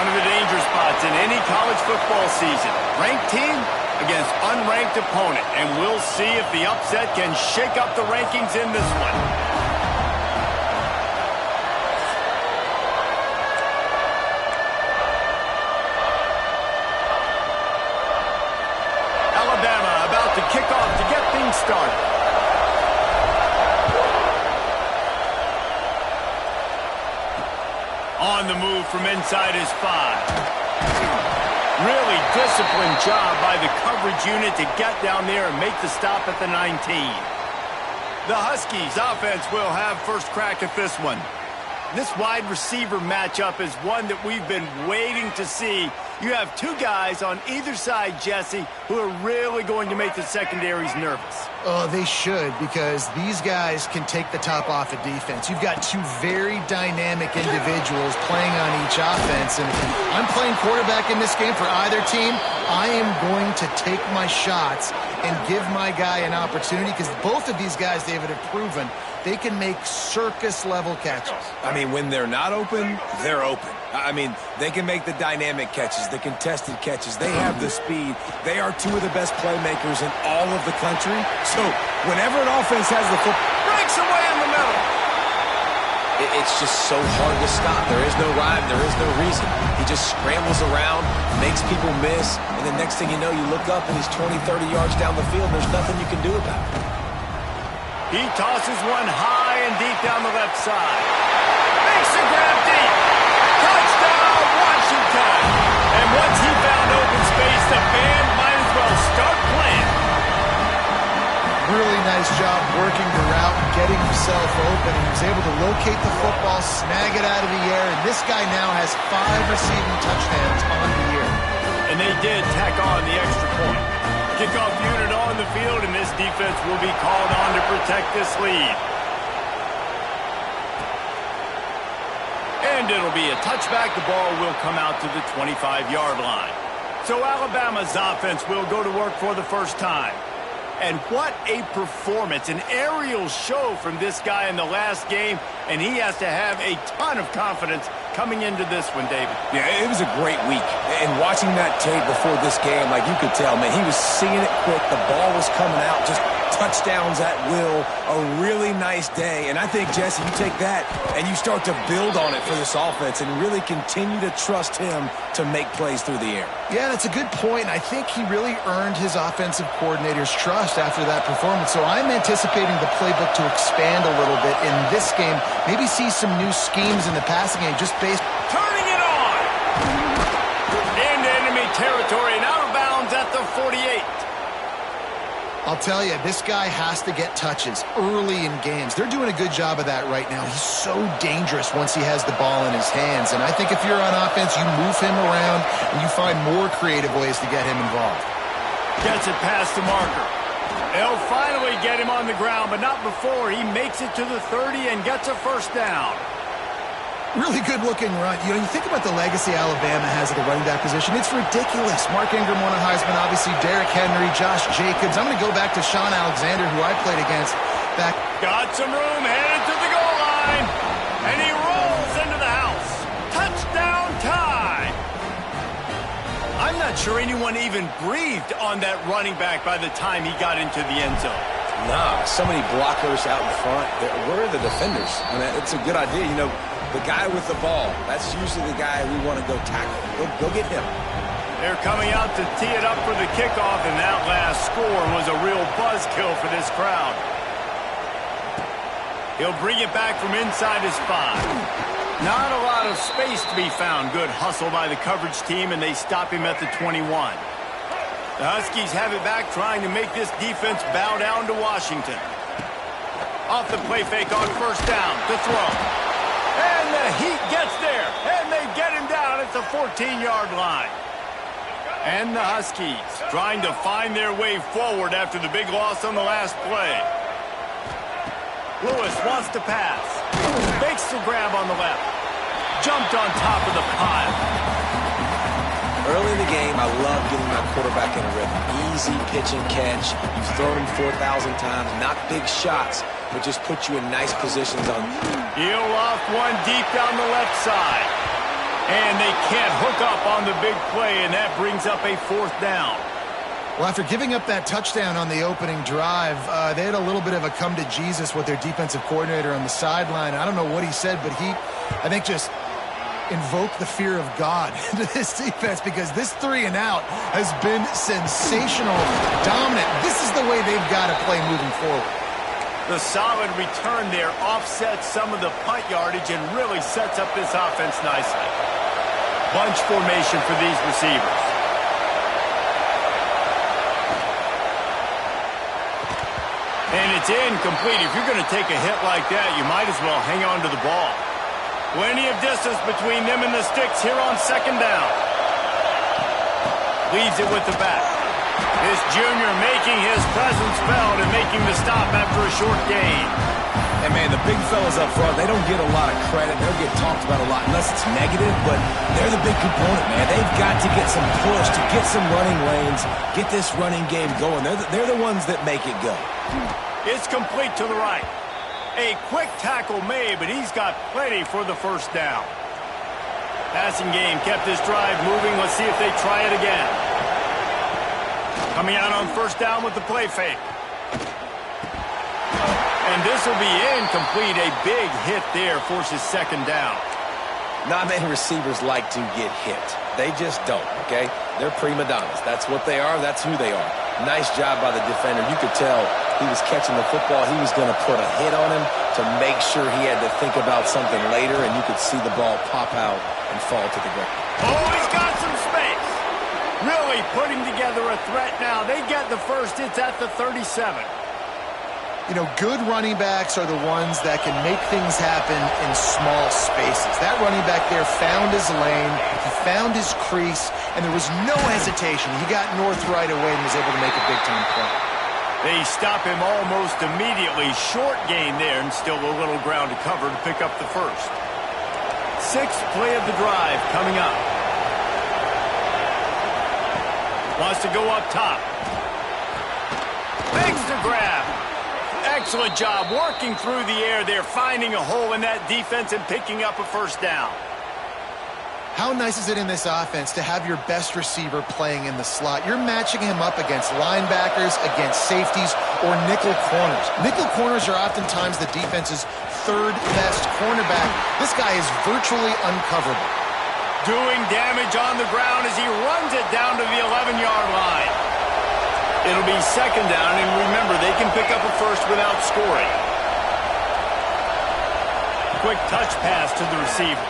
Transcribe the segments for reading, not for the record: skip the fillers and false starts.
one of the danger spots in any college football season. Ranked team against unranked opponent. And we'll see if the upset can shake up the rankings in this one. Alabama about to kick off to get things started. On the move from inside his 5. Really disciplined job by the coverage unit to get down there and make the stop at the 19. The Huskies offense will have first crack at this one. This wide receiver matchup is one that we've been waiting to see. You have two guys on either side, Jesse, who are really going to make the secondaries nervous. Oh, they should, because these guys can take the top off of defense. You've got two very dynamic individuals playing on each offense, and if I'm playing quarterback in this game for either team, I am going to take my shots and give my guy an opportunity, because both of these guys, David, have proven they can make circus-level catches. I mean, when they're not open, they're open. I mean, they can make the dynamic catches, the contested catches. They have the speed. They are two of the best playmakers in all of the country. So whenever an offense has the football, breaks away in the middle. It's just so hard to stop. There is no rhyme. There is no reason. He just scrambles around, makes people miss, and the next thing you know, you look up and he's 20, 30 yards down the field, and there's nothing you can do about it. He tosses one high and deep down the left side. Makes the grab deep. Touchdown, Washington. And once he found open space, the band might as well start playing. Really nice job working the route and getting himself open. He was able to locate the football, snag it out of the air, and this guy now has 5 receiving touchdowns on the year. And they did tack on the extra point. Kickoff unit on the field, and this defense will be called on to protect this lead. And it'll be a touchback. The ball will come out to the 25-yard line. So Alabama's offense will go to work for the first time. And what a performance, an aerial show from this guy in the last game, and he has to have a ton of confidence coming into this one, David. Yeah, it was a great week. And watching that tape before this game, like you could tell, man, he was seeing it quick. The ball was coming out, just touchdowns at will. A really nice day. And I think, Jesse, you take that and you start to build on it for this offense and really continue to trust him to make plays through the air. Yeah, that's a good point. I think he really earned his offensive coordinator's trust after that performance. So I'm anticipating the playbook to expand a little bit in this game. Maybe see some new schemes in the passing game just based. Turning it on! Into enemy territory and out of bounds at the 48. I'll tell you, this guy has to get touches early in games. They're doing a good job of that right now. He's so dangerous once he has the ball in his hands. And I think if you're on offense, you move him around and you find more creative ways to get him involved. Gets it past the marker. They'll finally get him on the ground, but not before he makes it to the 30 and gets a first down. Really good-looking run. You know, you think about the legacy Alabama has at the running back position. It's ridiculous. Mark Ingram won a Heisman, obviously. Derrick Henry, Josh Jacobs. I'm going to go back to Sean Alexander, who I played against back. Got some room, headed to the goal line. And he rolls into the house. Touchdown time. I'm not sure anyone even breathed on that running back by the time he got into the end zone. Nah, so many blockers out in front. Where are the defenders? I mean, it's a good idea. You know, the guy with the ball, that's usually the guy we want to go tackle. Go get him. They're coming out to tee it up for the kickoff, and that last score was a real buzzkill for this crowd. He'll bring it back from inside his 5. Not a lot of space to be found. Good hustle by the coverage team, and they stop him at the 21. The Huskies have it back, trying to make this defense bow down to Washington. Off the play fake on first down to throw. And the Heat gets there, and they get him down at the 14-yard line. And the Huskies trying to find their way forward after the big loss on the last play. Lewis wants to pass. Makes the grab on the left. Jumped on top of the pile. Early in the game, I love getting my quarterback in a rhythm. Easy pitch and catch. You've thrown him 4,000 times. Not big shots, but just put you in nice positions on. He'll loft one deep down the left side. And they can't hook up on the big play, and that brings up a 4th down. Well, after giving up that touchdown on the opening drive, they had a little bit of a come to Jesus with their defensive coordinator on the sideline. I don't know what he said, but he, I think, just invoked the fear of God into this defense, because this 3 and out has been sensational, dominant. This is the way they've got to play moving forward. The solid return there offsets some of the punt yardage and really sets up this offense nicely. Bunch formation for these receivers. And it's incomplete. If you're going to take a hit like that, you might as well hang on to the ball. Plenty of distance between them and the sticks here on 2nd down. Leaves it with the back. This junior making his presence felt and making the stop after a short gain. And, man, the big fellas up front, they don't get a lot of credit. They don't get talked about a lot unless it's negative, but they're the big component, man. They've got to get some push, to get some running lanes, get this running game going. They're the ones that make it go. It's complete to the right. A quick tackle made, but he's got plenty for the 1st down. Passing game kept this drive moving. Let's see if they try it again. Coming out on 1st down with the play fake. And this will be incomplete. A big hit there forces 2nd down. Not many receivers like to get hit. They just don't, okay? They're prima donnas. That's what they are. That's who they are. Nice job by the defender. You could tell he was catching the football. He was going to put a hit on him to make sure he had to think about something later, and you could see the ball pop out and fall to the ground. Oh, he's got some space. Really putting together a threat now. They get the first. It's at the 37. You know, good running backs are the ones that can make things happen in small spaces. That running back there found his lane, he found his crease, and there was no hesitation. He got north right away and was able to make a big-time play. They stop him almost immediately. Short gain there, and still a little ground to cover to pick up the first. 6th play of the drive coming up. Wants to go up top. Makes the grab. Excellent job working through the air there, finding a hole in that defense and picking up a 1st down. How nice is it in this offense to have your best receiver playing in the slot? You're matching him up against linebackers, against safeties, or nickel corners. Nickel corners are oftentimes the defense's 3rd best cornerback. This guy is virtually uncoverable. Doing damage on the ground as he runs it down to the 11-yard line. It'll be 2nd down, and remember, they can pick up a first without scoring. Quick touch pass to the receiver.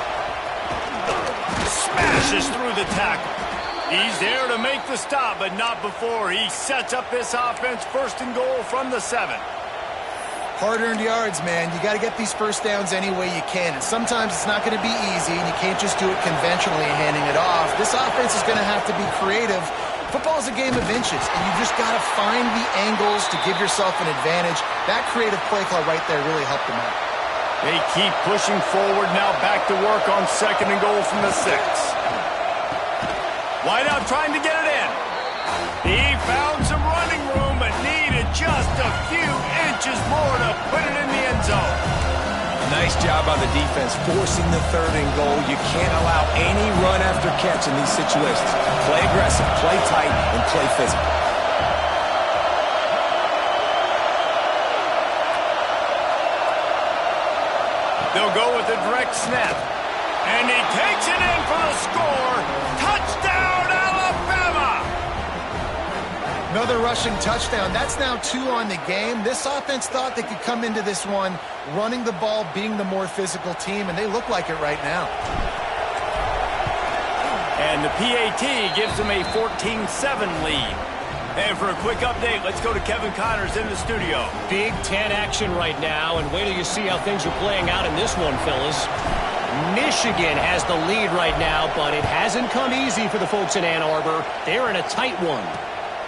Smashes through the tackle. He's there to make the stop, but not before. He sets up this offense 1st and goal from the 7. Hard-earned yards, man. You got to get these 1st downs any way you can, and sometimes it's not going to be easy, and you can't just do it conventionally and handing it off. This offense is going to have to be creative. Football is a game of inches, and you just got to find the angles to give yourself an advantage. That creative play call right there really helped them out. They keep pushing forward now, back to work on 2nd and goal from the 6. Wideout trying to get it in. He found some running room, but needed just a few inches more to put it in the end zone. Nice job by the defense, forcing the 3rd and goal. You can't allow any run after catch in these situations. Play aggressive, play tight, and play physical. They'll go with a direct snap. And he takes it in for the score. Touchdown, Alabama! Another rushing touchdown. That's now 2 on the game. This offense thought they could come into this one running the ball, being the more physical team, and they look like it right now. And the PAT gives them a 14-7 lead. And for a quick update, let's go to Kevin Connors in the studio. Big Ten action right now, and wait till you see how things are playing out in this one, fellas. Michigan has the lead right now, but it hasn't come easy for the folks in Ann Arbor. They're in a tight one.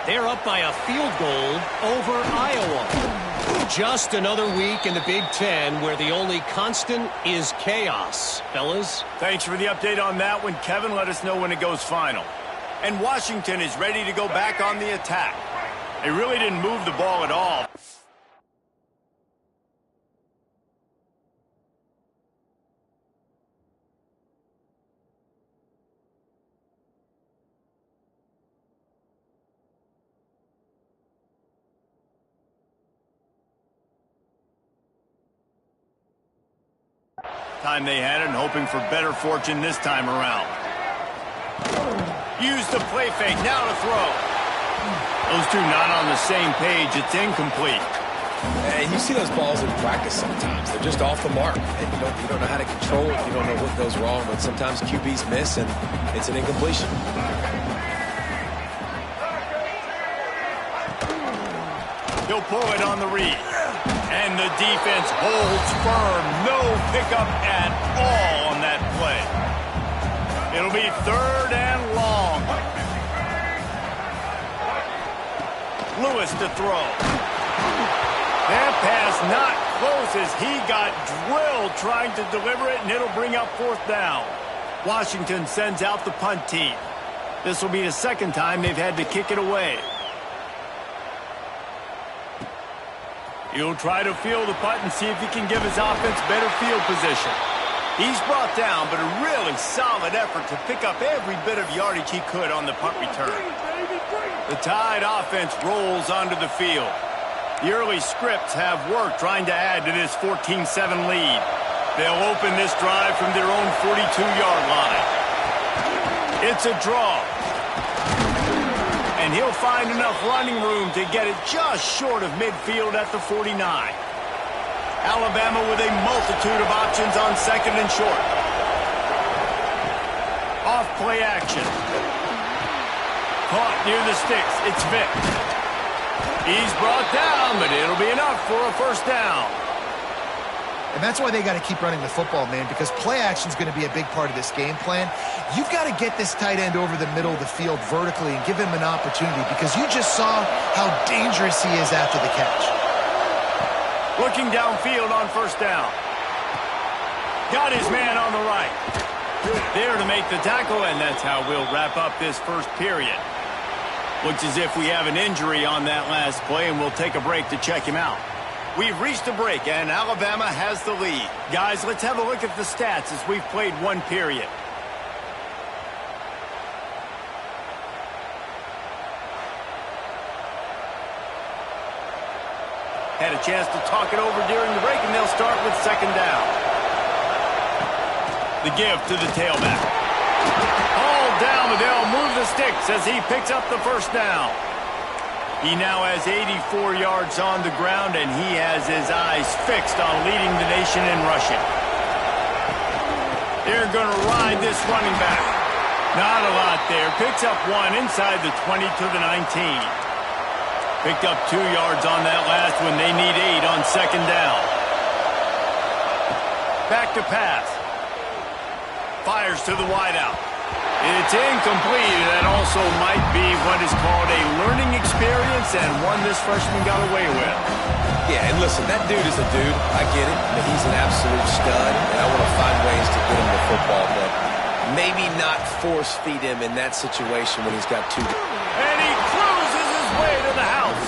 They're up by a field goal over Iowa. Just another week in the Big Ten where the only constant is chaos. Fellas? Thanks for the update on that one, Kevin. Let us know when it goes final. And Washington is ready to go back on the attack. They really didn't move the ball at all. time they had it and hoping for better fortune this time around. Use the play fake, now to throw. Those two not on the same page. It's incomplete. And you see those balls in practice sometimes. They're just off the mark. And you don't know how to control it. You don't know what goes wrong. But sometimes QBs miss, and it's an incompletion. He'll pull it on the read. And the defense holds firm. No pickup at all on that play. It'll be 3rd and long. Lewis to throw. That pass not close as he got drilled trying to deliver it, and it'll bring up 4th down. Washington sends out the punt team. This will be the 2nd time they've had to kick it away. He'll try to field the punt and see if he can give his offense better field position. He's brought down, but a really solid effort to pick up every bit of yardage he could on the punt return. The Tide offense rolls onto the field. The early scripts have worked trying to add to this 14-7 lead. They'll open this drive from their own 42-yard line. It's a draw. And he'll find enough running room to get it just short of midfield at the 49. Alabama with a multitude of options on 2nd and short. Off play action. Caught near the sticks. It's Vick. He's brought down, but it'll be enough for a 1st down. And that's why they got to keep running the football, man, because play action is going to be a big part of this game plan. You've got to get this tight end over the middle of the field vertically and give him an opportunity, because you just saw how dangerous he is after the catch. Looking downfield on 1st down. Got his man on the right. There to make the tackle, and that's how we'll wrap up this 1st period. Looks as if we have an injury on that last play, and we'll take a break to check him out. We've reached a break, and Alabama has the lead. Guys, let's have a look at the stats as we've played 1 period. Had a chance to talk it over during the break, and they'll start with 2nd down. The give to the tailback. All down, but they'll move the sticks as he picks up the 1st down. He now has 84 yards on the ground, and he has his eyes fixed on leading the nation in rushing. They're going to ride this running back. Not a lot there. Picks up 1 inside the 20 to the 19. Picked up 2 yards on that last one. They need 8 on 2nd down. Back to pass. Fires to the wideout. It's incomplete. That also might be what is called a learning experience, and one this freshman got away with. Yeah, and listen, that dude is a dude. I get it. I mean, he's an absolute stud, and I want to find ways to get him the football, but maybe not force feed him in that situation when he's got 2. And he cruises his way to the house.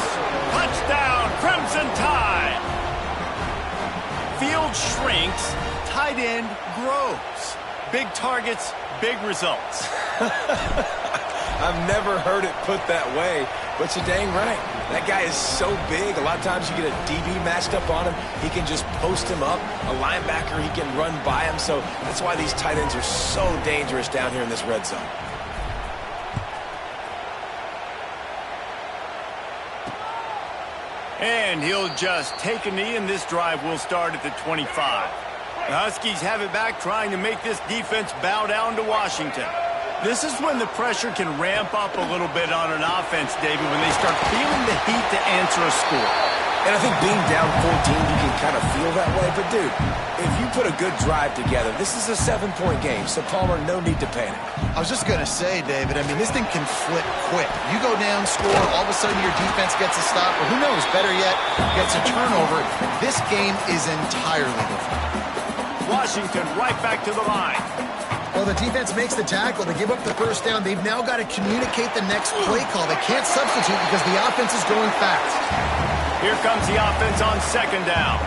Touchdown, Crimson Tide. Field shrinks, tight end grows. Big targets, big results. I've never heard it put that way, but you're dang right. That guy is so big. A lot of times you get a DB matched up on him. He can just post him up. A linebacker, he can run by him. So that's why these tight ends are so dangerous down here in this red zone. And he'll just take a knee, and this drive will start at the 25. The Huskies have it back, trying to make this defense bow down to Washington. This is when the pressure can ramp up a little bit on an offense, David, when they start feeling the heat to answer a score. And I think being down 14, you can kind of feel that way. But, dude, if you put a good drive together, this is a 7-point game. So, Palmer, no need to panic. I was just going to say, David, I mean, this thing can flip quick. You go down, score, all of a sudden your defense gets a stop, or who knows, better yet, gets a turnover. This game is entirely different. Washington right back to the line. Well, the defense makes the tackle. They give up the 1st down. They've now got to communicate the next play call. They can't substitute because the offense is going fast. Here comes the offense on 2nd down.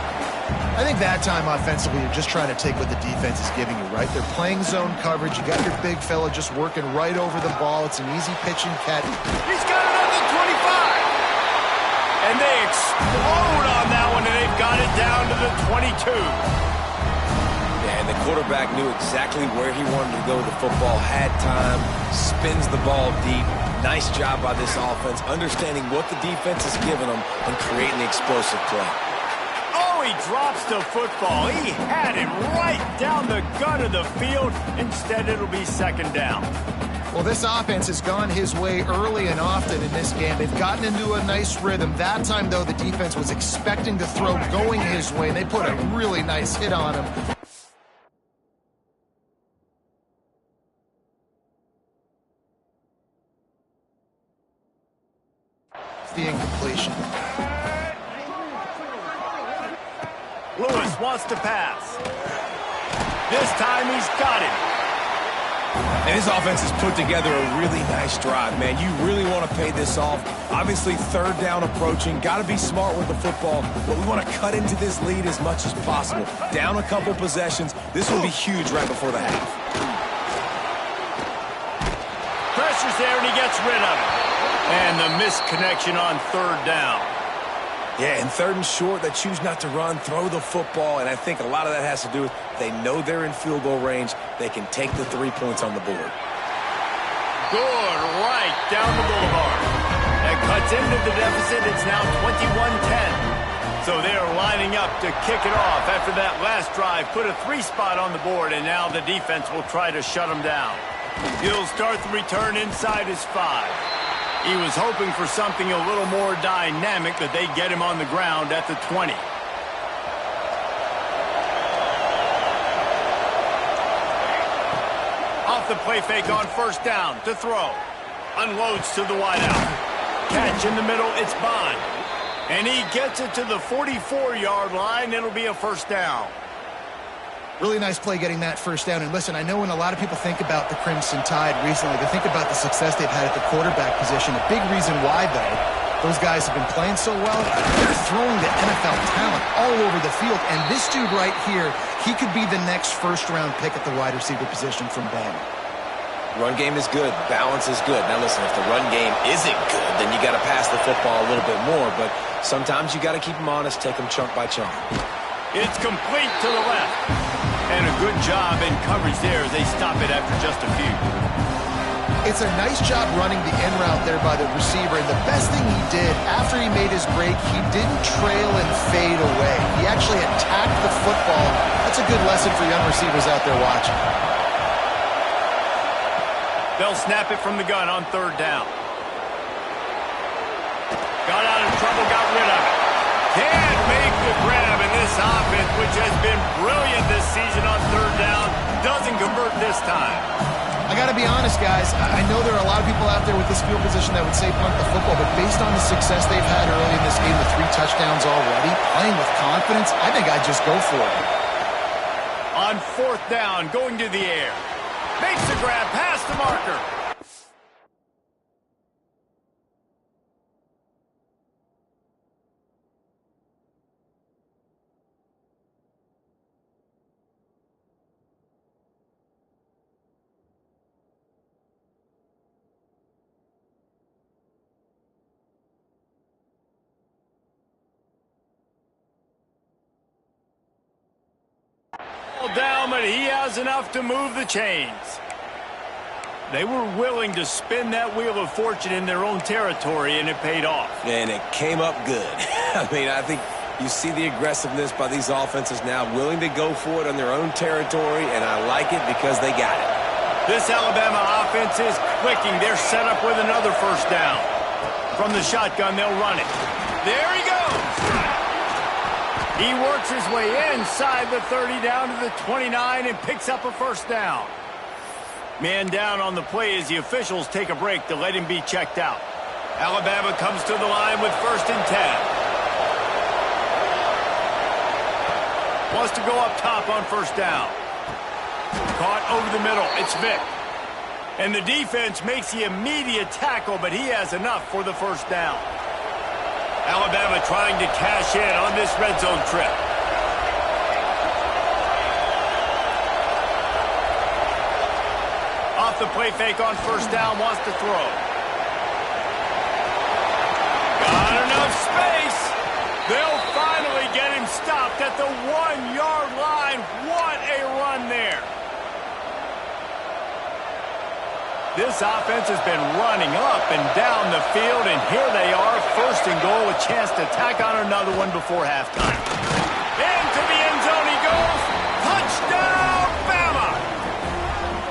I think that time offensively, you're just trying to take what the defense is giving you, right? They're playing zone coverage. You got your big fella just working right over the ball. It's an easy pitch and catch. He's got it on the 25. And they explode on that one, and they've got it down to the 22. And And the quarterback knew exactly where he wanted to go with the football, had time, spins the ball deep. Nice job by this offense, understanding what the defense is giving them and creating the explosive play. Oh, he drops the football. He had it right down the gut of the field. Instead, it'll be second down. Well, this offense has gone his way early and often in this game. They've gotten into a nice rhythm. That time, though, the defense was expecting to throw going his way. They put a really nice hit on him. The incompletion. Lewis wants to pass. This time he's got it. And his offense has put together a really nice drive, man. You really want to pay this off. Obviously, third down approaching. Got to be smart with the football, but we want to cut into this lead as much as possible. Down a couple possessions. This will be huge right before the half. Pressure's there, and he gets rid of it. And the misconnection on third down. Yeah, and third and short, they choose not to run, throw the football, and I think a lot of that has to do with they know they're in field goal range. They can take the 3 points on the board. Good, right down the boulevard. That cuts into the deficit. It's now 21-10. So they are lining up to kick it off after that last drive. Put a 3 spot on the board, and now the defense will try to shut them down. He'll start the return inside his 5. He was hoping for something a little more dynamic, but they get him on the ground at the 20. Off the play fake on first down to throw. Unloads to the wideout. Catch in the middle, it's Bond. And he gets it to the 44-yard line. It'll be a first down. Really nice play getting that first down. And listen, I know when a lot of people think about the Crimson Tide recently, they think about the success they've had at the quarterback position. A big reason why, though, those guys have been playing so well, they're throwing the NFL talent all over the field. And this dude right here, he could be the next first-round pick at the wide receiver position from Bama. Run game is good. Balance is good. Now, listen, if the run game isn't good, then you got to pass the football a little bit more. But sometimes you got to keep them honest, take them chunk by chunk. It's complete to the left. And a good job in coverage there as they stop it after just a few. It's a nice job running the in route there by the receiver. And the best thing he did after he made his break, he didn't trail and fade away. He actually attacked the football. That's a good lesson for young receivers out there watching. They'll snap it from the gun on third down. Got out of trouble, got rid of it. Can't make the grab, and this offense, which has been brilliant this season on third down, doesn't convert this time. I got to be honest, guys. I know there are a lot of people out there with this field position that would say punt the football, but based on the success they've had early in this game with 3 touchdowns already, playing with confidence, I think I'd just go for it. On fourth down, going to the air. Makes the grab, past the marker. Down, but he has enough to move the chains. They were willing to spin that wheel of fortune in their own territory, and it paid off. And it came up good. I mean, I think you see the aggressiveness by these offenses now, willing to go for it on their own territory, and I like it because they got it. This Alabama offense is clicking. They're set up with another first down. From the shotgun, they'll run it. There he goes. He works his way inside the 30 down to the 29 and picks up a first down. Man down on the play as the officials take a break to let him be checked out. Alabama comes to the line with 1st and 10. Wants to go up top on first down. Caught over the middle. It's Vick. And the defense makes the immediate tackle, but he has enough for the first down. Alabama trying to cash in on this red zone trip. Off the play fake on first down, wants to throw. Got enough space. They'll finally get him stopped at the 1-yard line. What a run This offense has been running up and down the field, and here they are, first and goal, a chance to tack on another one before halftime. Into the end zone he goes. Touchdown, Bama!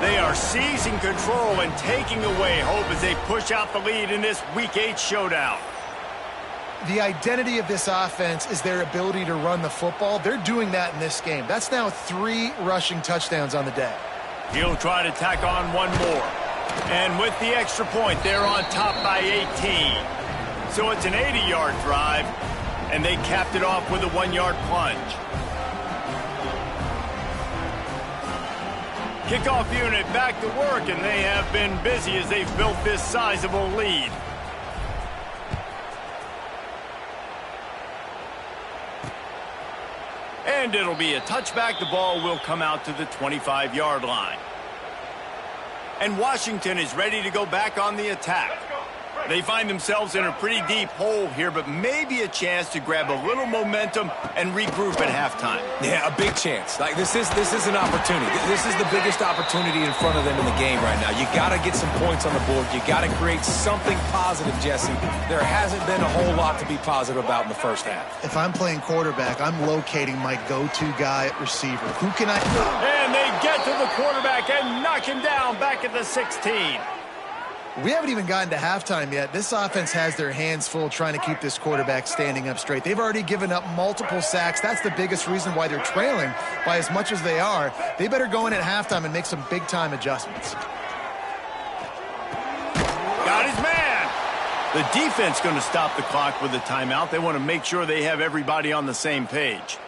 They are seizing control and taking away hope as they push out the lead in this Week 8 showdown. The identity of this offense is their ability to run the football. They're doing that in this game. That's now 3 rushing touchdowns on the day. He'll try to tack on one more. And with the extra point, they're on top by 18. So it's an 80-yard drive, and they capped it off with a 1-yard plunge. Kickoff unit back to work, and they have been busy as they've built this sizable lead. And it'll be a touchback. The ball will come out to the 25-yard line. And Washington is ready to go back on the attack. They find themselves in a pretty deep hole here, but maybe a chance to grab a little momentum and regroup at halftime. Yeah, a big chance. Like this is an opportunity. This is the biggest opportunity in front of them in the game right now. You got to get some points on the board. You got to create something positive, Jesse. There hasn't been a whole lot to be positive about in the first half. If I'm playing quarterback, I'm locating my go-to guy at receiver. Who can I... And they get to the quarterback and knock him down back at the 16. We haven't even gotten to halftime yet. This offense has their hands full trying to keep this quarterback standing up straight. They've already given up multiple sacks. That's the biggest reason why they're trailing by as much as they are. They better go in at halftime and make some big-time adjustments. Got his man. The defense going to stop the clock with a timeout. They want to make sure they have everybody on the same page.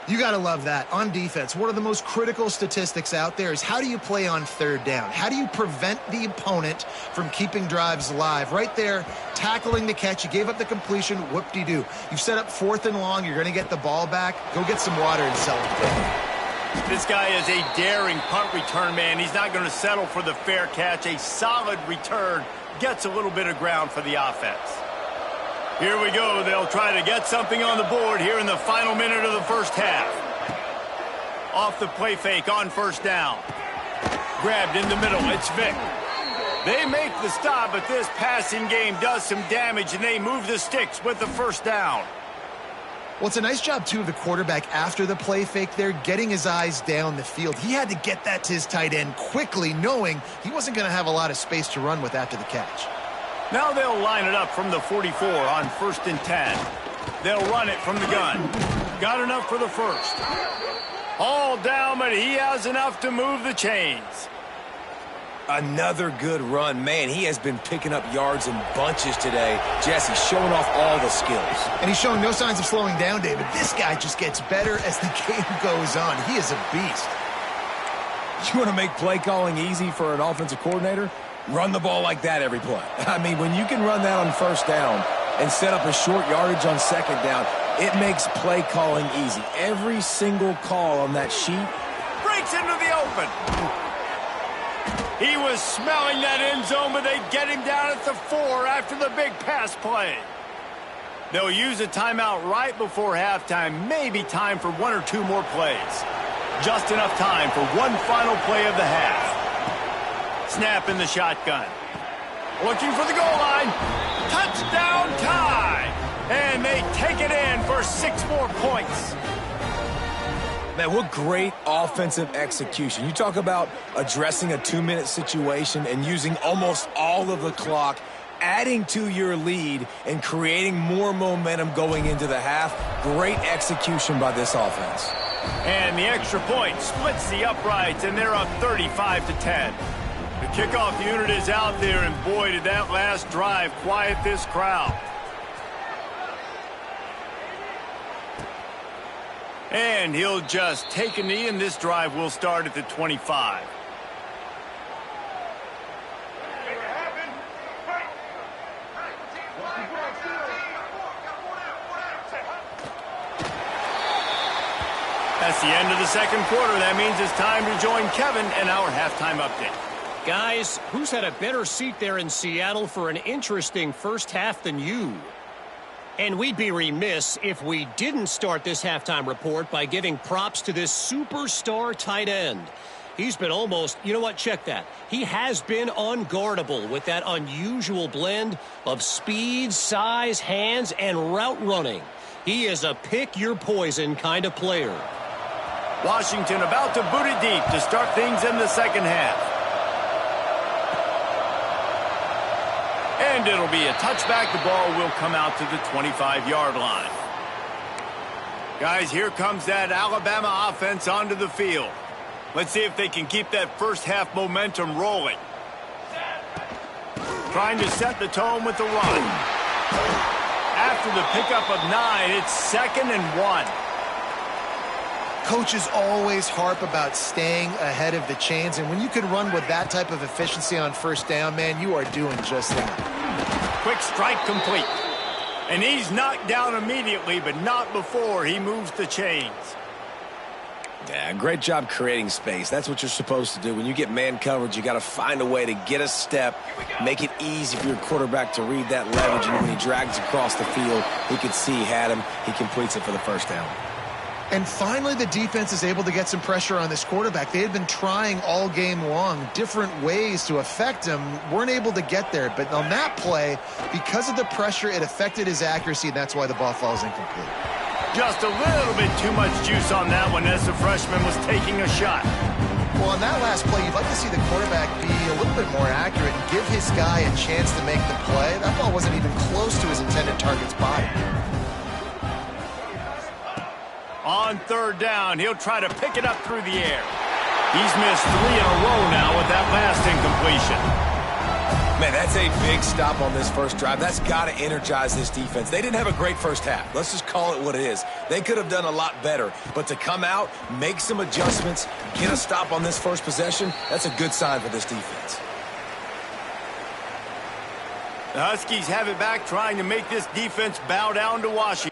You got to love that. On defense, one of the most critical statistics out there is how do you play on third down? How do you prevent the opponent from keeping drives alive? Right there, tackling the catch. You gave up the completion. Whoop-de-doo. You've set up 4th and long. You're going to get the ball back. Go get some water and celebrate. This guy is a daring punt return man. He's not going to settle for the fair catch. A solid return gets a little bit of ground for the offense. Here we go. They'll try to get something on the board here in the final minute of the first half. Off the play fake on first down. Grabbed in the middle. It's Vick. They make the stop, but this passing game does some damage, and they move the sticks with the first down. Well, it's a nice job, too, of the quarterback after the play fake there, getting his eyes down the field. He had to get that to his tight end quickly, knowing he wasn't going to have a lot of space to run with after the catch. Now they'll line it up from the 44 on 1st and 10. They'll run it from the gun. Got enough for the first. All down, but he has enough to move the chains. Another good run. Man, he has been picking up yards in bunches today. Jesse showing off all the skills. And he's showing no signs of slowing down, David. This guy just gets better as the game goes on. He is a beast. You want to make play calling easy for an offensive coordinator? Run the ball like that every play. I mean, when you can run that on first down and set up a short yardage on second down, it makes play calling easy. Every single call on that sheet breaks into the open. He was smelling that end zone, but they get him down at the 4 after the big pass play. They'll use a timeout right before halftime. Maybe time for 1 or 2 more plays. Just enough time for one final play of the half. Snap in the shotgun. Looking for the goal line. Touchdown tie. And they take it in for 6 more points. Man, what great offensive execution. You talk about addressing a 2-minute situation and using almost all of the clock, adding to your lead and creating more momentum going into the half. Great execution by this offense. And the extra point splits the uprights, and they're up 35-10. The kickoff unit is out there, and boy, did that last drive quiet this crowd. And he'll just take a knee, and this drive will start at the 25. That's the end of the second quarter. That means it's time to join Kevin and our halftime update. Guys, who's had a better seat there in Seattle for an interesting first half than you? And we'd be remiss if we didn't start this halftime report by giving props to this superstar tight end. He's been almost, you know what, check that. He has been unguardable with that unusual blend of speed, size, hands, and route running. He is a pick-your-poison kind of player. Washington about to boot it deep to start things in the second half. And it'll be a touchback. The ball will come out to the 25-yard line. Guys, here comes that Alabama offense onto the field. Let's see if they can keep that first half momentum rolling. Trying to set the tone with the run. After the pickup of 9, it's 2nd and 1. Coaches always harp about staying ahead of the chains, and when you can run with that type of efficiency on first down, man, you are doing just that. Quick strike complete. And he's knocked down immediately, but not before he moves the chains. Yeah, great job creating space. That's what you're supposed to do. When you get man coverage, you got to find a way to get a step, make it easy for your quarterback to read that leverage, and when he drags across the field, he could see he had him. He completes it for the first down. And finally, the defense is able to get some pressure on this quarterback. They had been trying all game long different ways to affect him, weren't able to get there. But on that play, because of the pressure, it affected his accuracy, and that's why the ball falls incomplete. Just a little bit too much juice on that one as the freshman was taking a shot. Well, on that last play, you'd like to see the quarterback be a little bit more accurate and give his guy a chance to make the play. That ball wasn't even close to his intended target's body. On 3rd down, he'll try to pick it up through the air. He's missed 3 in a row now with that last incompletion. Man, that's a big stop on this first drive. That's got to energize this defense. They didn't have a great first half. Let's just call it what it is. They could have done a lot better. But to come out, make some adjustments, get a stop on this first possession, that's a good sign for this defense. The Huskies have it back, trying to make this defense bow down to Washington.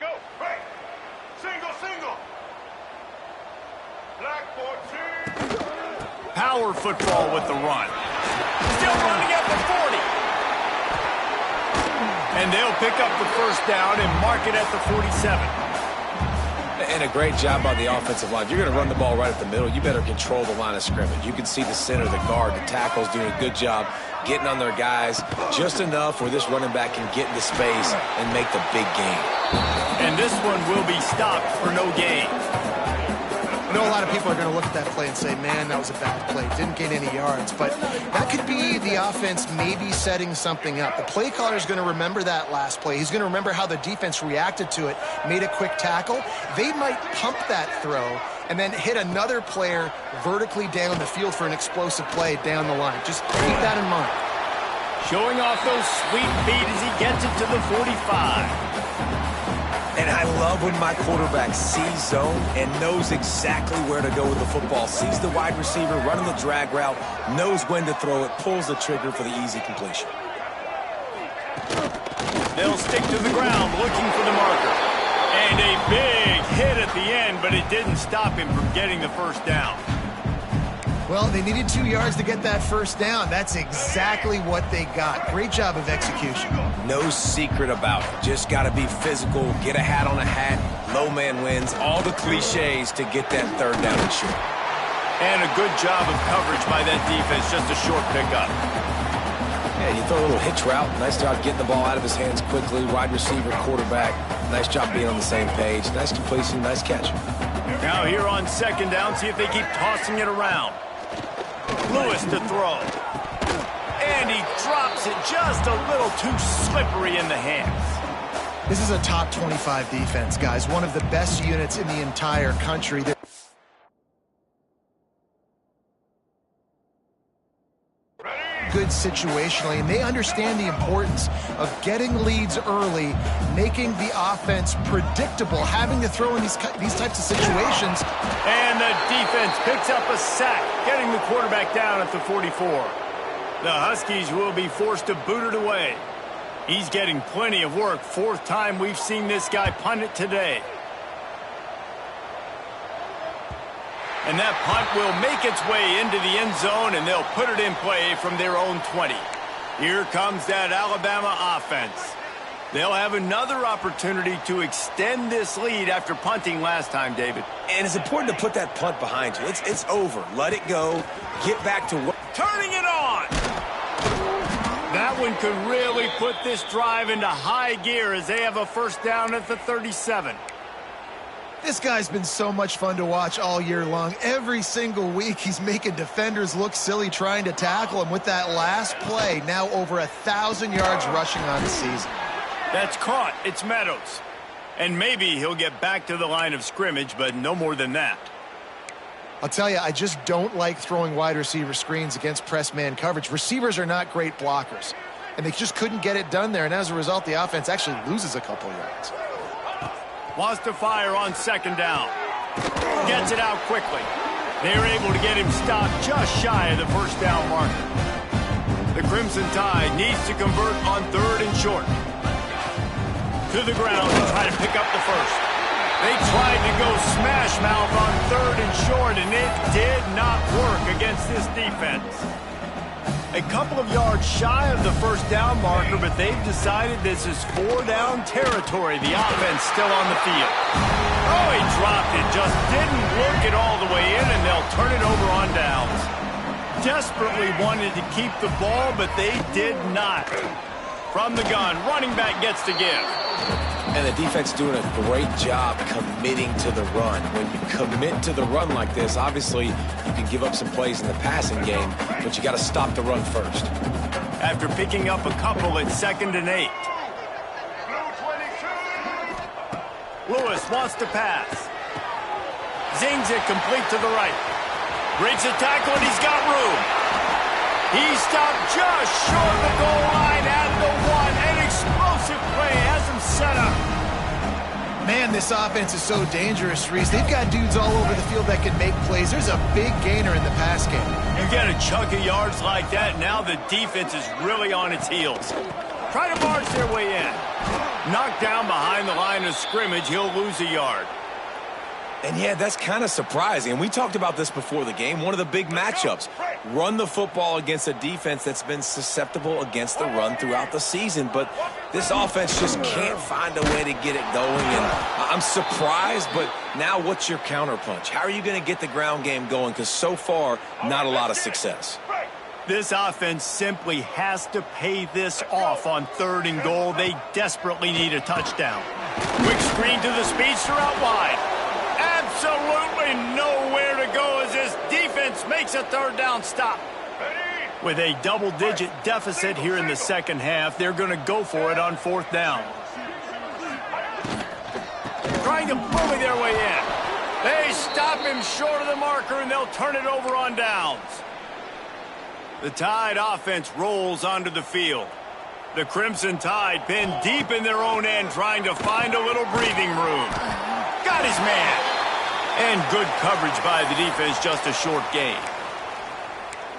Go, break. Single, single. Black 14. Power football with the run. Still running at the 40. And they'll pick up the first down and mark it at the 47. And a great job by the offensive line. If you're going to run the ball right at the middle, you better control the line of scrimmage. You can see the center, the guard, the tackles doing a good job getting on their guys just enough where this running back can get into space and make the big game. And this one will be stopped for no gain. I know a lot of people are going to look at that play and say, man, that was a bad play. Didn't gain any yards. But that could be the offense maybe setting something up. The play caller is going to remember that last play. He's going to remember how the defense reacted to it, made a quick tackle. They might pump that throw and then hit another player vertically down the field for an explosive play down the line. Just keep that in mind. Showing off those sweet feet as he gets it to the 45. And I love when my quarterback sees zone and knows exactly where to go with the football. Sees the wide receiver running the drag route, knows when to throw it, pulls the trigger for the easy completion. They'll stick to the ground looking for the marker. And a big hit at the end, but it didn't stop him from getting the first down. Well, they needed 2 yards to get that first down. That's exactly what they got. Great job of execution. No secret about it. Just got to be physical, get a hat on a hat, low man wins, all the cliches to get that third down and short. And a good job of coverage by that defense, just a short pickup. Yeah, you throw a little hitch route. Nice job getting the ball out of his hands quickly. Wide receiver, quarterback. Nice job being on the same page. Nice completion, nice catch. Now here on 2nd down, see if they keep tossing it around. Lewis to throw. And he drops it just a little too slippery in the hands. This is a top 25 defense, guys. One of the best units in the entire country. Good situationally, and they understand the importance of getting leads early, making the offense predictable, having to throw in these types of situations. And the defense picks up a sack, getting the quarterback down at the 44. The Huskies will be forced to boot it away. He's getting plenty of work. Fourth time we've seen this guy punt it today. And that punt will make its way into the end zone, and they'll put it in play from their own 20. Here comes that Alabama offense. They'll have another opportunity to extend this lead after punting last time, David. And it's important to put that punt behind you. It's over. Let it go. Get back to work. Turning it on! That one could really put this drive into high gear as they have a first down at the 37. This guy's been so much fun to watch all year long. Every single week, he's making defenders look silly trying to tackle him. With that last play, now over 1,000 yards rushing on the season. That's caught. It's Meadows. And maybe he'll get back to the line of scrimmage, but no more than that. I'll tell you, I just don't like throwing wide receiver screens against press man coverage. Receivers are not great blockers, and they just couldn't get it done there. And as a result, the offense actually loses a couple yards. Wants to fire on second down. Gets it out quickly. They're able to get him stopped just shy of the first down marker. The Crimson Tide needs to convert on third and short. To the ground to try to pick up the first. They tried to go smash mouth on third and short, and it did not work against this defense. A couple of yards shy of the first down marker, but they've decided this is 4-down territory. The offense still on the field. Oh, he dropped it. Just didn't work it all the way in, and they'll turn it over on downs. Desperately wanted to keep the ball, but they did not. From the gun, running back gets to give. And the defense doing a great job committing to the run. When you commit to the run like this, obviously you can give up some plays in the passing game, but you got to stop the run first. After picking up a couple at 2nd and 8. Lewis wants to pass. Zings it complete to the right. Breaks a tackle and he's got room. He stopped just short of the goal line at the 1. An explosive play has him set up. Man, this offense is so dangerous, Reese. They've got dudes all over the field that can make plays. There's a big gainer in the pass game. You get a chunk of yards like that, now the defense is really on its heels. Try to march their way in. Knocked down behind the line of scrimmage, he'll lose a yard. And yeah, that's kind of surprising. And we talked about this before the game. One of the big matchups. Run the football against a defense that's been susceptible against the run throughout the season. But this offense just can't find a way to get it going. And I'm surprised, but now what's your counterpunch? How are you going to get the ground game going? Because so far, not a lot of success. This offense simply has to pay this off on 3rd and goal. They desperately need a touchdown. Quick screen to the speedster out wide. Absolutely nowhere to go as this defense makes a 3rd down stop. With a double-digit deficit here in the second half, they're going to go for it on 4th down. Trying to bully their way in. They stop him short of the marker, and they'll turn it over on downs. The Tide offense rolls onto the field. The Crimson Tide pinned deep in their own end, trying to find a little breathing room. Got his man. And good coverage by the defense, just a short gain.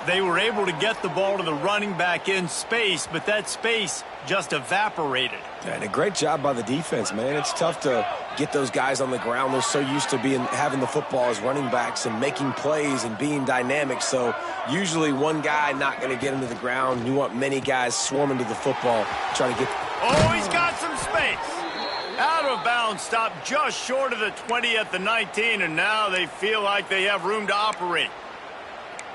They were able to get the ball to the running back in space, but that space just evaporated. And a great job by the defense, man. It's tough to get those guys on the ground. They're so used to having the football as running backs and making plays and being dynamic. So usually one guy not going to get him to the ground. You want many guys swarming to the football, trying to get. Oh, he's got some space. Out of bounds, stopped just short of the 20 at the 19, and now they feel like they have room to operate.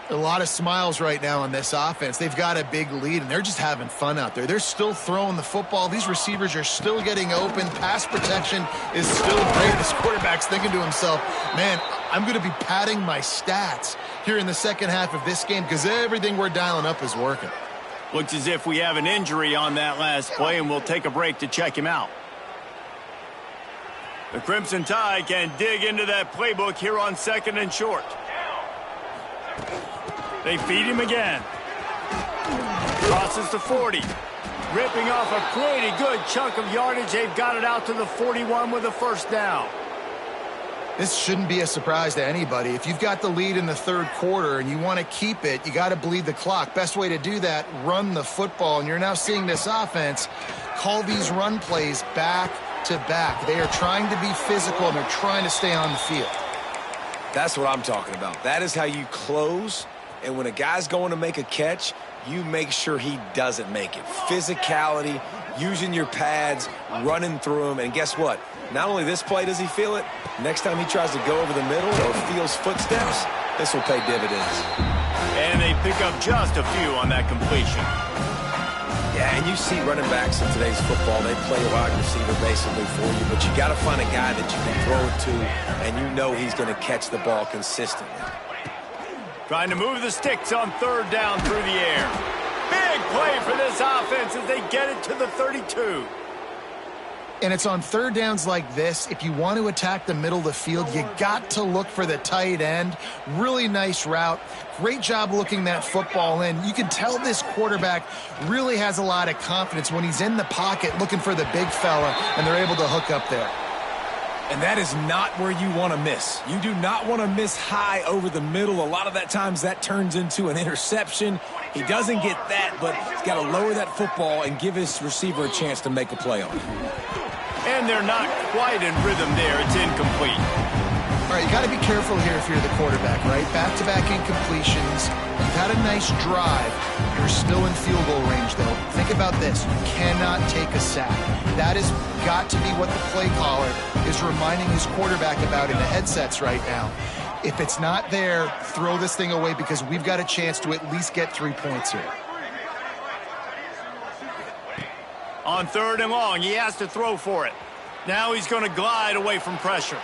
A lot of smiles right now on this offense. They've got a big lead, and they're just having fun out there. They're still throwing the football. These receivers are still getting open. Pass protection is still great. This quarterback's thinking to himself, man, I'm going to be padding my stats here in the second half of this game because everything we're dialing up is working. Looks as if we have an injury on that last play, and we'll take a break to check him out. The Crimson Tide can dig into that playbook here on 2nd and short. They feed him again. Crosses the 40. Ripping off a pretty good chunk of yardage. They've got it out to the 41 with a first down. This shouldn't be a surprise to anybody. If you've got the lead in the third quarter and you want to keep it, you got to bleed the clock. Best way to do that, run the football. And you're now seeing this offense call these run plays back to back. They are trying to be physical, and they're trying to stay on the field. That's what I'm talking about. That is how you close. And when a guy's going to make a catch, you make sure he doesn't make it. Physicality, using your pads, running through him. And guess what? Not only this play does he feel it, next time he tries to go over the middle or feels footsteps, this will pay dividends. And they pick up just a few on that completion. Yeah, and you see running backs in today's football, they play a wide receiver basically for you, but you got to find a guy that you can throw it to, and you know he's going to catch the ball consistently. Trying to move the sticks on third down through the air. Big play for this offense as they get it to the 32. And it's on third downs like this, if you want to attack the middle of the field, you got to look for the tight end. Really nice route. Great job looking that football in. You can tell this quarterback really has a lot of confidence when he's in the pocket looking for the big fella, and they're able to hook up there. And that is not where you want to miss. You do not want to miss high over the middle. A lot of that times that turns into an interception. He doesn't get that, but he's got to lower that football and give his receiver a chance to make a play on it. And they're not quite in rhythm there. It's incomplete. All right, you got to be careful here if you're the quarterback, right? Back-to-back incompletions. You've had a nice drive. You're still in field goal range, though. Think about this. You cannot take a sack. That has got to be what the play caller is reminding his quarterback about in the headsets right now. If it's not there, throw this thing away because we've got a chance to at least get 3 points here. On third and long, he has to throw for it. Now he's going to glide away from pressure.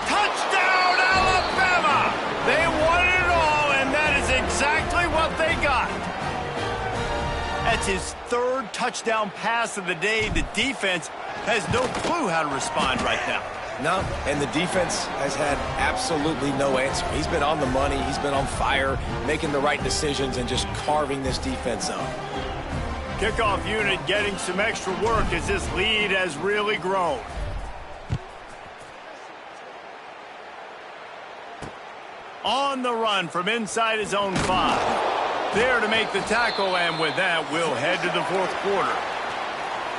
Touchdown, Alabama! They won it all, and that is exactly what they got. That's his third touchdown pass of the day. The defense has no clue how to respond right now. No, and the defense has had absolutely no answer. He's been on the money. He's been on fire, making the right decisions and just carving this defense up. Kickoff unit getting some extra work as this lead has really grown. On the run from inside his own 5. There to make the tackle, and with that, we'll head to the fourth quarter.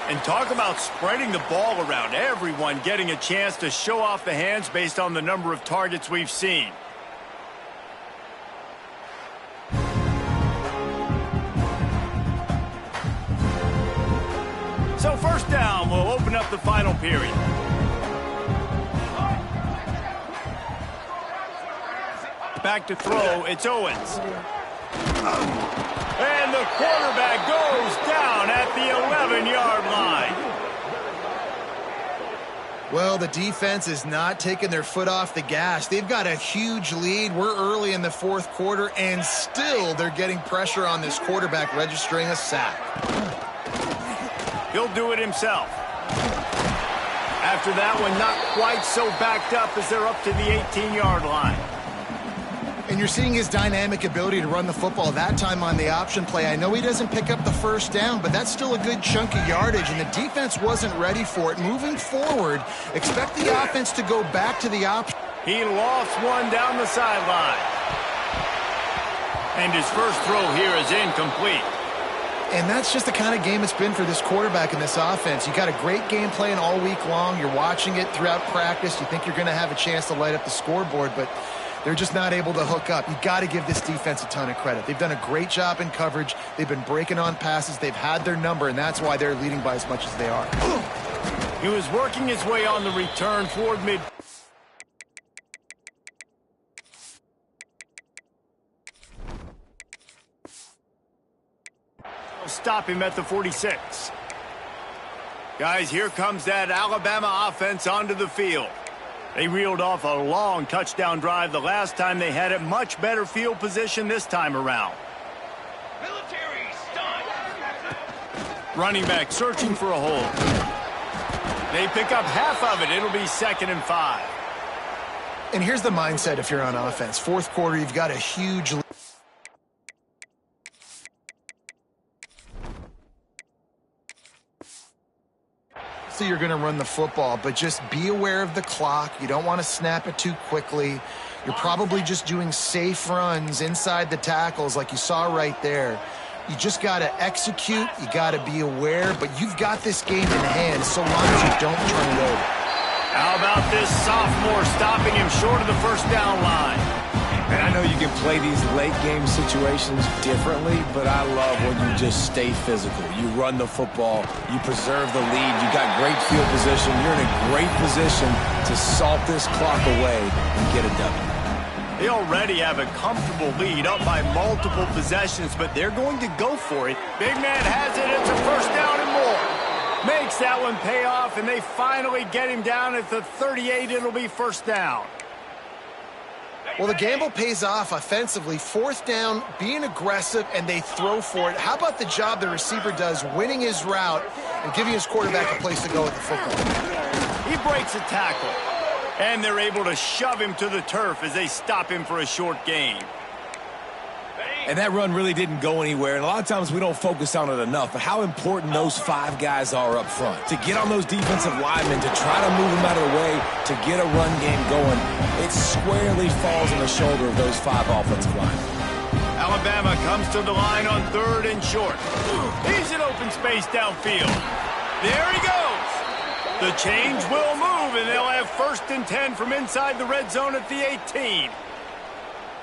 And talk about spreading the ball around. Everyone getting a chance to show off the hands based on the number of targets we've seen. So first down, we'll open up the final period. Back to throw, it's Owens. And the quarterback goes down at the 11-yard line. Well, the defense is not taking their foot off the gas. They've got a huge lead. We're early in the fourth quarter, and still they're getting pressure on this quarterback, registering a sack. He'll do it himself. After that one, not quite so backed up as they're up to the 18-yard line. And you're seeing his dynamic ability to run the football, that time on the option play. I know he doesn't pick up the first down, but that's still a good chunk of yardage, and the defense wasn't ready for it. Moving forward, expect the offense to go back to the option. He lost one down the sideline. And his first throw here is incomplete. And that's just the kind of game it's been for this quarterback in this offense. You got a great game plan all week long. You're watching it throughout practice. You think you're going to have a chance to light up the scoreboard, but they're just not able to hook up. You got to give this defense a ton of credit. They've done a great job in coverage. They've been breaking on passes. They've had their number, and that's why they're leading by as much as they are. He was working his way on the return toward mid. Stop him at the 46. Guys, here comes that Alabama offense onto the field. They reeled off a long touchdown drive the last time they had it. Much better field position this time around. Military stunt. Running back searching for a hole. They pick up half of it. It'll be 2nd and 5. And here's the mindset if you're on offense. Fourth quarter, you've got a huge lead. obviously you're going to run the football, but just be aware of the clock. You don't want to snap it too quickly. You're probably just doing safe runs inside the tackles like you saw right there. You just got to execute. You got to be aware, but you've got this game in hand so long as you don't turn it over. How about this sophomore stopping him short of the first down line? And I know you can play these late game situations differently, but I love when you just stay physical. You run the football, you preserve the lead, you got great field position, you're in a great position to salt this clock away and get a W. They already have a comfortable lead up by multiple possessions, but they're going to go for it. Big man has it. It's a first down and more. Makes that one pay off, and they finally get him down at the 38. It'll be first down. Well, the gamble pays off offensively. Fourth down, being aggressive, and they throw for it. How about the job the receiver does winning his route and giving his quarterback a place to go with the football? He breaks a tackle, and they're able to shove him to the turf as they stop him for a short gain. And that run really didn't go anywhere, and a lot of times we don't focus on it enough, but how important those 5 guys are up front. To get on those defensive linemen, to try to move them out of the way, to get a run game going, it squarely falls on the shoulder of those 5 offensive linemen. Alabama comes to the line on 3rd and short. He's in open space downfield. There he goes. The change will move, and they'll have 1st and 10 from inside the red zone at the 18.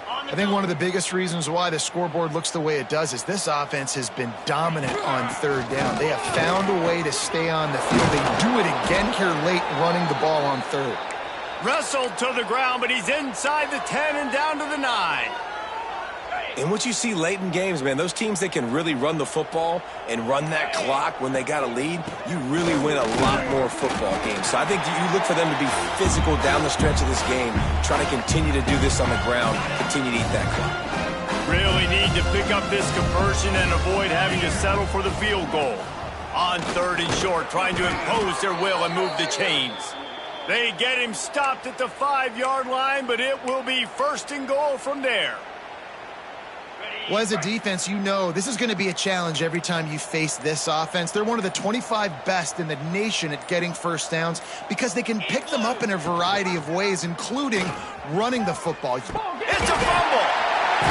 I think one of the biggest reasons why the scoreboard looks the way it does is this offense has been dominant on 3rd down. They have found a way to stay on the field. They do it again here late running the ball on 3rd. Wrestled to the ground, but he's inside the 10 and down to the 9. And what you see late in games, man, those teams that can really run the football and run that clock when they got a lead, you really win a lot more football games. So I think you look for them to be physical down the stretch of this game, try to continue to do this on the ground, continue to eat that clock. Really need to pick up this conversion and avoid having to settle for the field goal. On 3rd and short, trying to impose their will and move the chains. They get him stopped at the 5-yard line, but it will be 1st and goal from there. Well, as a defense, you know this is going to be a challenge every time you face this offense. They're one of the 25 best in the nation at getting first downs because they can pick them up in a variety of ways, including running the football. It's a fumble.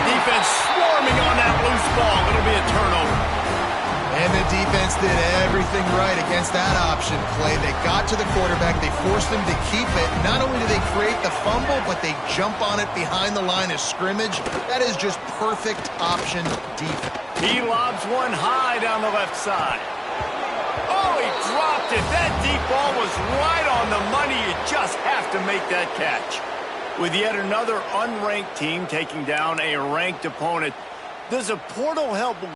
Defense swarming on that loose ball. It'll be a turnover. And the defense did everything right against that option play. They got to the quarterback. They forced him to keep it. Not only do they create the fumble, but they jump on it behind the line of scrimmage. That is just perfect option defense. He lobs one high down the left side. Oh, he dropped it. That deep ball was right on the money. You just have to make that catch. With yet another unranked team taking down a ranked opponent, does a portal help